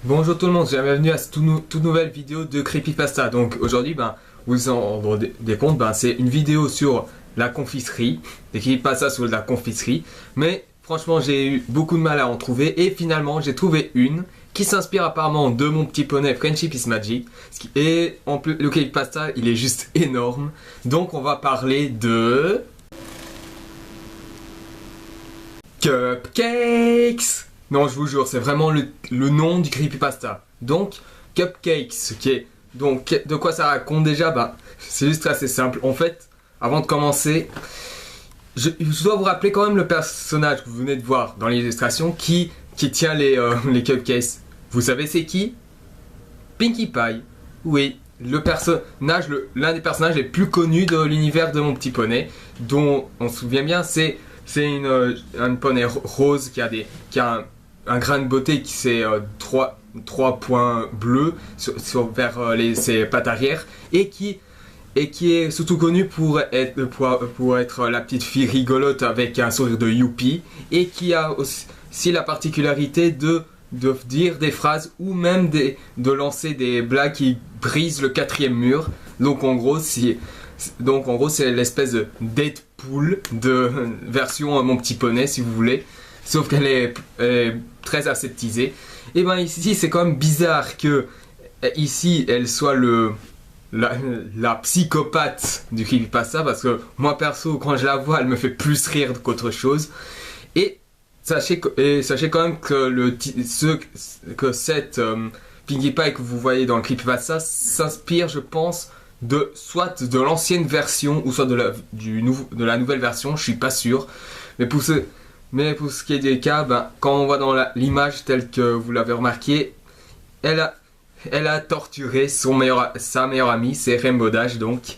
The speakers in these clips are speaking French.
Bonjour tout le monde, bienvenue à cette toute nouvelle vidéo de Creepypasta. Donc aujourd'hui, vous en rendez compte, c'est une vidéo sur la confiserie, des Creepypasta sur la confiserie. Mais franchement, j'ai eu beaucoup de mal à en trouver et finalement, j'ai trouvé une qui s'inspire apparemment de mon petit poney Friendship is Magic. Et en plus, le Creepypasta, il est juste énorme. Donc on va parler de... Cupcakes! Non, je vous jure, c'est vraiment le nom du creepypasta. Donc, Cupcakes, donc, de quoi ça raconte déjà? C'est juste assez simple. En fait, avant de commencer, je dois vous rappeler quand même le personnage que vous venez de voir dans l'illustration qui tient les cupcakes. Vous savez c'est qui? Pinkie Pie. Oui, l'un des personnages les plus connus de l'univers de Mon Petit Poney, dont on se souvient bien, c'est une poney rose qui a un grain de beauté qui c'est trois points bleus vers ses pattes arrière et qui est surtout connu pour être la petite fille rigolote avec un sourire de youpi et qui a aussi la particularité de dire des phrases ou même de lancer des blagues qui brisent le quatrième mur. Donc en gros c'est l'espèce de Deadpool de version Mon Petit Poney si vous voulez. Sauf qu'elle est très aseptisée. Et ici c'est quand même bizarre que ici elle soit la psychopathe du creepypasta, parce que moi perso quand je la vois elle me fait plus rire qu'autre chose. Et sachez quand même que cette Pinkie Pie que vous voyez dans le creepypasta s'inspire, je pense, soit de l'ancienne version ou soit de la nouvelle version, je suis pas sûr. Mais pour ce qui est des cas, quand on voit dans l'image telle que vous l'avez remarqué, elle a torturé sa meilleure amie, c'est Rainbow Dash donc.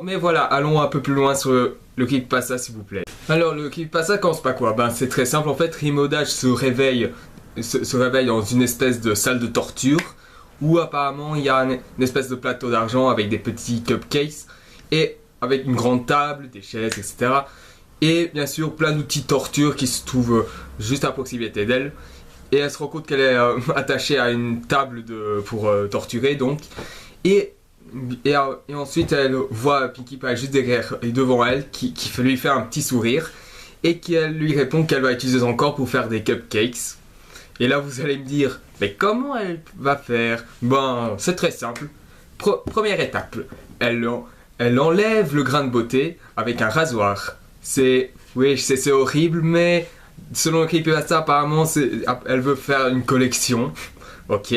Mais voilà, allons un peu plus loin sur le creepypasta s'il vous plaît. Alors le creepypasta commence par quoi? C'est très simple en fait. Rainbow Dash se réveille dans une espèce de salle de torture où apparemment il y a une espèce de plateau d'argent avec des petits cupcakes et avec une grande table, des chaises, etc. Et bien sûr plein d'outils de torture qui se trouvent juste à proximité d'elle. Et elle se rend compte qu'elle est attachée à une table pour torturer donc. Et ensuite elle voit Pinkie Pie juste devant elle qui lui fait un petit sourire. Et qu'elle lui répond qu'elle va utiliser son corps pour faire des cupcakes. Et là vous allez me dire, mais comment elle va faire? C'est très simple. Première étape, elle enlève le grain de beauté avec un rasoir. C'est horrible, mais selon le creepypasta, apparemment, elle veut faire une collection. Ok.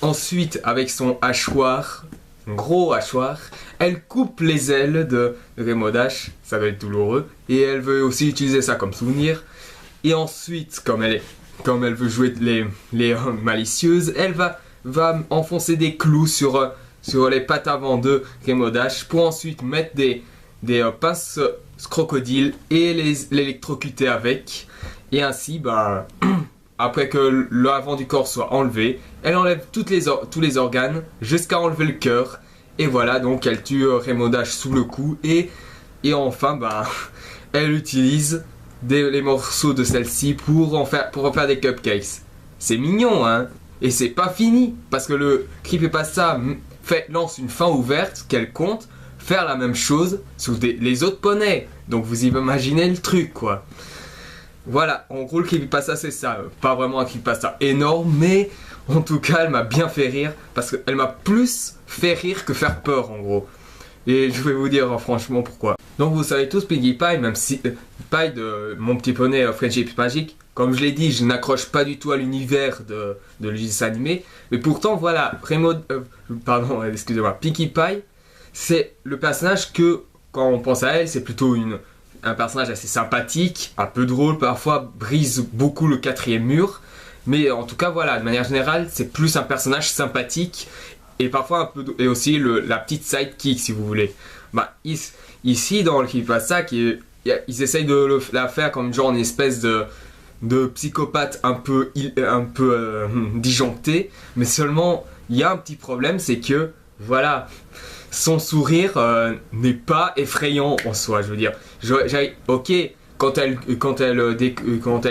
Ensuite, avec son hachoir, un gros hachoir, elle coupe les ailes de Rainbow Dash. Ça va être douloureux. Et elle veut aussi utiliser ça comme souvenir. Et ensuite, comme elle veut jouer les malicieuse, elle va enfoncer des clous sur les pattes avant de Rainbow Dash pour ensuite mettre des pinces crocodile et l'électrocuter avec. Et ainsi, après que l'avant du corps soit enlevé, elle enlève tous les organes jusqu'à enlever le cœur. Et voilà, donc elle tue Rainbow Dash sous le coup. Et enfin, elle utilise les morceaux de celle-ci pour en faire des cupcakes. C'est mignon, hein? Et c'est pas fini, parce que le creepypasta lance une fin ouverte qu'elle compte faire la même chose sur les autres poneys. Donc vous imaginez le truc, quoi. Voilà, en gros le creepypasta c'est ça. Pas vraiment un creepypasta énorme, mais en tout cas elle m'a bien fait rire, parce qu'elle m'a plus fait rire que faire peur en gros. Et je vais vous dire franchement pourquoi. Donc vous savez tous, Pinkie Pie, même si Pie de Mon Petit Poney Friendship is Magic, comme je l'ai dit, je n'accroche pas du tout à l'univers de dessin animé, mais pourtant voilà, Pinkie Pie, c'est le personnage que, quand on pense à elle, c'est plutôt un personnage assez sympathique, un peu drôle, parfois brise beaucoup le quatrième mur. Mais en tout cas, voilà, de manière générale, c'est plus un personnage sympathique et parfois et aussi la petite sidekick, si vous voulez. Ici, dans le creepypasta, ils essayent de la faire comme genre une espèce de psychopathe un peu disjoncté. Mais seulement, il y a un petit problème, c'est que, voilà, son sourire n'est pas effrayant en soi, je veux dire. Ok, quand elle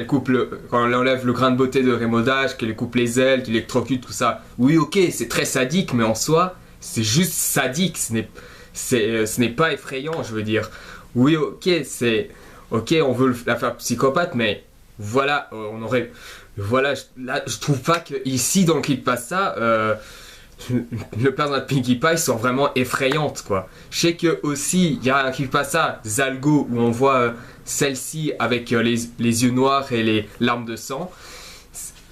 coupe quand elle enlève le grain de beauté de rémodage, qu'elle coupe les ailes, qu'elle électrocute, tout ça. Oui, ok, c'est très sadique, mais en soi, c'est juste sadique. Ce n'est pas effrayant, je veux dire. Oui, ok, ok, on veut la faire psychopathe, mais voilà, voilà, là, je trouve pas que ici dans le Creepypasta, le personnage de Pinkie Pie sont vraiment effrayantes, quoi. Je sais que aussi il y a un Creepypasta Zalgo où on voit celle-ci avec les yeux noirs et les larmes de sang.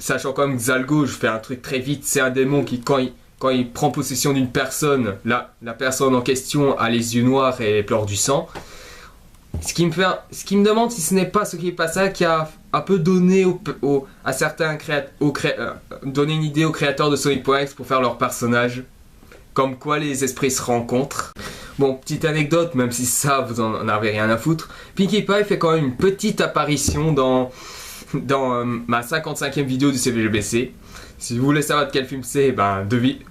Sachant comme Zalgo, je fais un truc très vite, c'est un démon qui quand il prend possession d'une personne, la personne en question a les yeux noirs et pleure du sang. Ce qui me demande si ce n'est pas ce Creepypasta qui a un peu donné à certains donné une idée aux créateurs de Sonic.exe pour faire leur personnage. Comme quoi les esprits se rencontrent. Bon, petite anecdote, même si ça vous en avez rien à foutre. Pinkie Pie fait quand même une petite apparition dans ma 55e vidéo du CVGBC. Si vous voulez savoir de quel film c'est, ben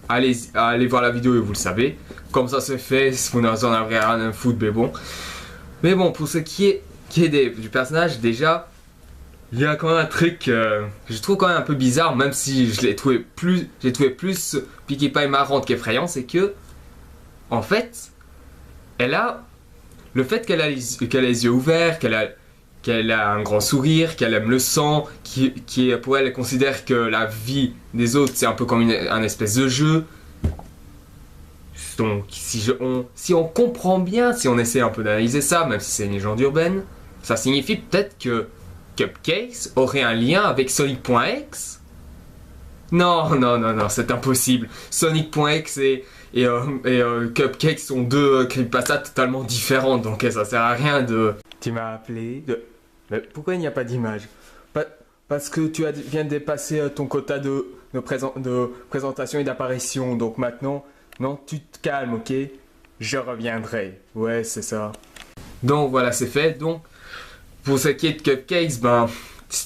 allez voir la vidéo et vous le savez. Comme ça se fait, vous n'en avez rien à foutre, mais bon. Mais bon, pour ce qui est du personnage, déjà, il y a quand même un truc que je trouve quand même un peu bizarre, même si j'ai trouvé plus Pinkie Pie marrante qu'effrayant, c'est que, en fait, le fait qu'elle a les yeux ouverts, qu'elle a un grand sourire, qu'elle aime le sang, pour elle considère que la vie des autres c'est un peu comme un espèce de jeu. Donc si on comprend bien, si on essaie un peu d'analyser ça, même si c'est une légende urbaine, ça signifie peut-être que Cupcakes aurait un lien avec Sonic.exe. Non, c'est impossible. Sonic.exe et Cupcakes sont deux creepypastas totalement différentes, donc ça sert à rien de... Tu m'as appelé Mais pourquoi il n'y a pas d'image? Parce que tu viens de dépasser ton quota de présentation et d'apparition, donc maintenant... Non, tu te calmes, ok? Je reviendrai. Ouais, c'est ça. Donc voilà, c'est fait. Donc, pour ce qui est de Cupcakes, ben,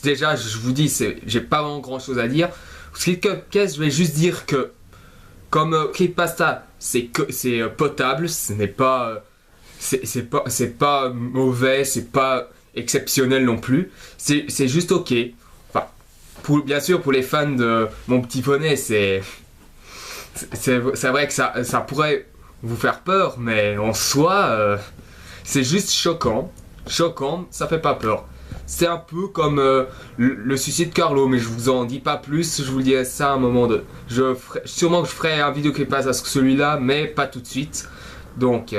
déjà, je vous dis, j'ai pas vraiment grand chose à dire. Pour ce qui est de Cupcakes, je vais juste dire que, comme Creepypasta, c'est potable, ce n'est pas. C'est pas mauvais, c'est pas exceptionnel non plus. C'est juste ok. Enfin, bien sûr, pour les fans de Mon Petit Poney, c'est vrai que ça pourrait vous faire peur, mais en soi, c'est juste choquant. Choquant, ça fait pas peur. C'est un peu comme le suicide de Carlo, mais je vous en dis pas plus. Je vous dirai ça à un moment de... Sûrement que je ferai un vidéo qui passe à celui-là, mais pas tout de suite. Donc,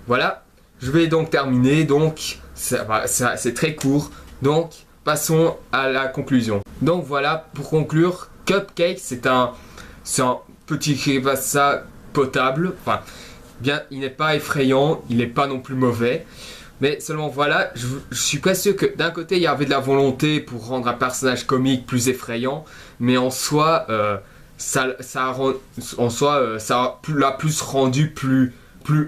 voilà. Je vais donc terminer. Donc, c'est très court. Donc, passons à la conclusion. Donc, voilà, pour conclure, Cupcake, c'est un petit creepypasta potable. Enfin, bien, il n'est pas effrayant, il n'est pas non plus mauvais. Mais seulement voilà, je suis pas sûr que d'un côté il y avait de la volonté pour rendre un personnage comique plus effrayant, mais en soi, ça l'a plus rendu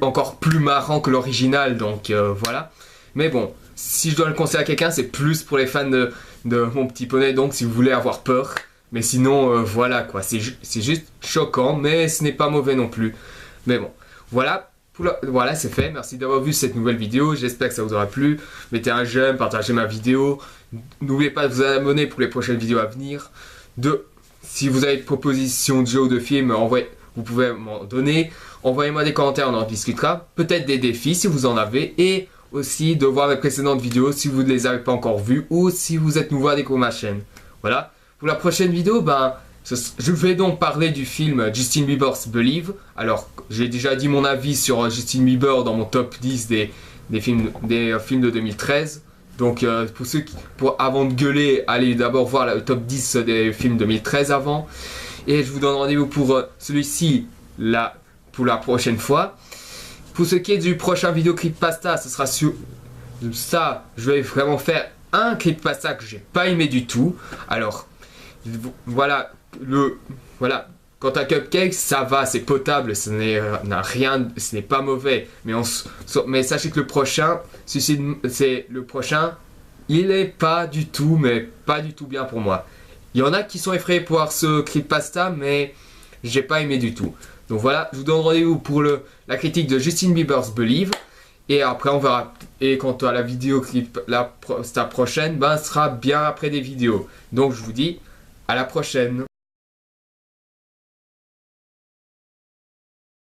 encore plus marrant que l'original. Donc voilà. Mais bon, si je dois le conseiller à quelqu'un, c'est plus pour les fans de Mon Petit Poney. Donc si vous voulez avoir peur. Mais sinon, voilà quoi, c'est juste choquant, mais ce n'est pas mauvais non plus. Mais bon, voilà, voilà c'est fait. Merci d'avoir vu cette nouvelle vidéo, j'espère que ça vous aura plu. Mettez un j'aime, partagez ma vidéo. N'oubliez pas de vous abonner pour les prochaines vidéos à venir. Si vous avez des propositions de jeux ou de films, vous pouvez m'en donner. Envoyez-moi des commentaires, on en discutera. Peut-être des défis si vous en avez. Et aussi de voir mes précédentes vidéos si vous ne les avez pas encore vues ou si vous êtes nouveau à découvrir ma chaîne. Voilà. Pour la prochaine vidéo, je vais donc parler du film Justin Bieber's Believe. Alors, j'ai déjà dit mon avis sur Justin Bieber dans mon top 10 des films de 2013. Donc, avant de gueuler, allez d'abord voir le top 10 des films 2013 avant. Et je vous donne rendez-vous pour celui-ci, pour la prochaine fois. Pour ce qui est du prochain vidéo Creepypasta, ce sera sur ça. Je vais vraiment faire un Creepypasta que j'ai pas aimé du tout. Alors... Voilà, quant à Cupcake, ça va, c'est potable, ce n'est pas mauvais. Mais sachez que le prochain, il est pas du tout, mais pas du tout bien pour moi. Il y en a qui sont effrayés pour voir ce Creepypasta, mais j'ai pas aimé du tout. Donc voilà, je vous donne rendez-vous pour la critique de Justin Bieber's Believe. Et après on verra. Et quant à la vidéo clip, la prochaine, ben, sera bien après des vidéos. Donc je vous dis à la prochaine.